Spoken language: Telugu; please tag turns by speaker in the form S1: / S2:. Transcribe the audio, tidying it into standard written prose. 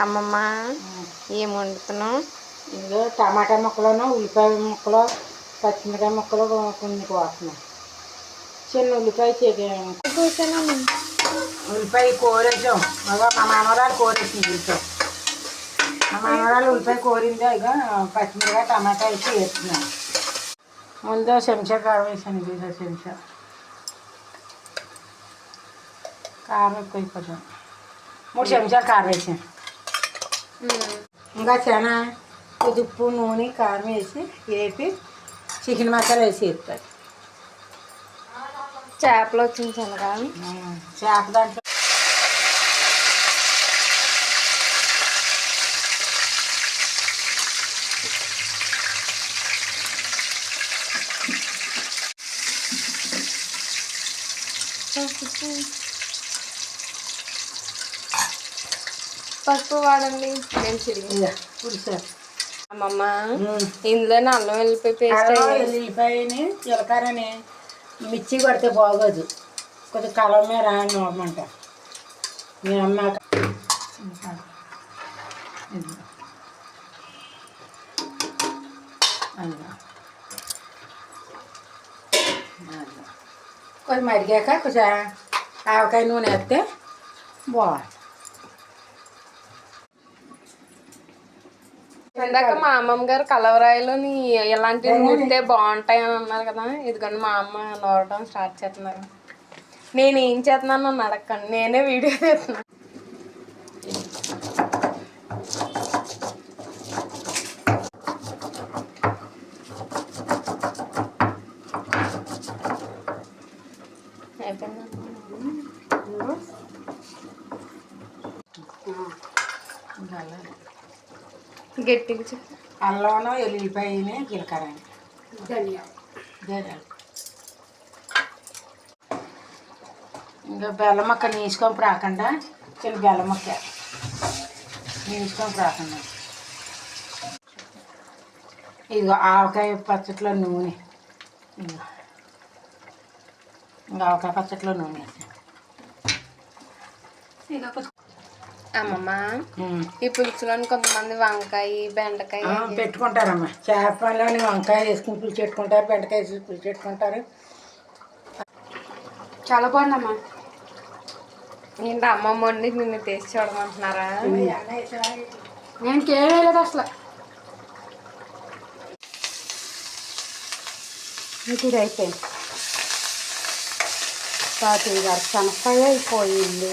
S1: అమ్మమ్మ ఏం వండుతున్నావు?
S2: ఇదిగో టమాటా ముక్కలను ఉల్లిపాయ ముక్కలు పచ్చిమిరకాయ ముక్కలు కొన్ని కోస్తున్నాం. చిన్న ఉల్లిపాయ
S1: కూర్చోనమ్మా.
S2: ఉల్లిపాయ కోరేసాం. మా మనవరాలు కోరేసింది ఉల్లిపాయ. మా మనవరాలు ఉల్లిపాయ కోరింది. ఇక పచ్చిమిరకాయ టమాటా వేసి వేస్తున్నాం. ముందు చెంచా కారం వేసాను. ఇదిగో చెంచా కారం ఎక్కువ అయిపోతాం. 3 చెంచాలు కారం వేసాను. ఇంకా చాలా ఉప్పు నూనె కారం వేసి వేపి చికెన్ మసాలా వేసి వేస్తారు.
S1: చేపలు వచ్చింది చల్లగా.
S2: చేప దాంట్లో
S1: పసుపు వాడండి. నేను చిరిగి
S2: పులుసు
S1: అమ్మమ్మ ఇందులోనే అల్లం వెల్లిపాయ పేస్ట్
S2: వెల్లిపాయని జీలకర్రని మిర్చి కొడితే బాగోదు. కొద్దిగా కలం మీద రానమాట మీ అమ్మ. కొంచెం మరిగాక కొంచెం ఆవకాయ నూనె వేస్తే బాగుంది.
S1: ఇందాక మా అమ్మమ్మ గారు కలవరాయిలోని ఇలాంటివి నూరితే బాగుంటాయి అని అన్నారు కదా. ఇదిగోండి మా అమ్మ నూరడం స్టార్ట్ చేస్తున్నారు. నేను ఏం చేస్తున్నాను నన్ను అడగండి, నేనే వీడియో తీస్తున్నాను. గట్టిగా చెప్పు.
S2: అల్లంలో ఎల్లిపాయని జీలకర్ర ధనియాలు ఇంకా బెల్లం మొక్క నీసుకొని రాకుండా చిన్న బెల్లం మొక్క నీసుకొని రాకుండా. ఇదిగో ఆవకాయ పచ్చట్లో నూనె. ఇంకా ఆవకాయ పచ్చట్లో నూనె
S1: అమ్మమ్మ ఈ పులుసులోని కొంతమంది వంకాయ బెండకాయ
S2: పెట్టుకుంటారమ్మా. చేపలోని వంకాయ వేసుకుని పులుసు పెట్టుకుంటారు, బెండకాయ వేసి పులుసు పెట్టుకుంటారు.
S1: చాలా బాగుందమ్మా. ఏంటి అమ్మమ్మ వండి నిన్ను టేస్ట్ చూడమంటున్నారా?
S2: నేను కేలేదు అసలు. ఇది అయిపోయింది. 4 శనక్కాయ అయిపోయింది.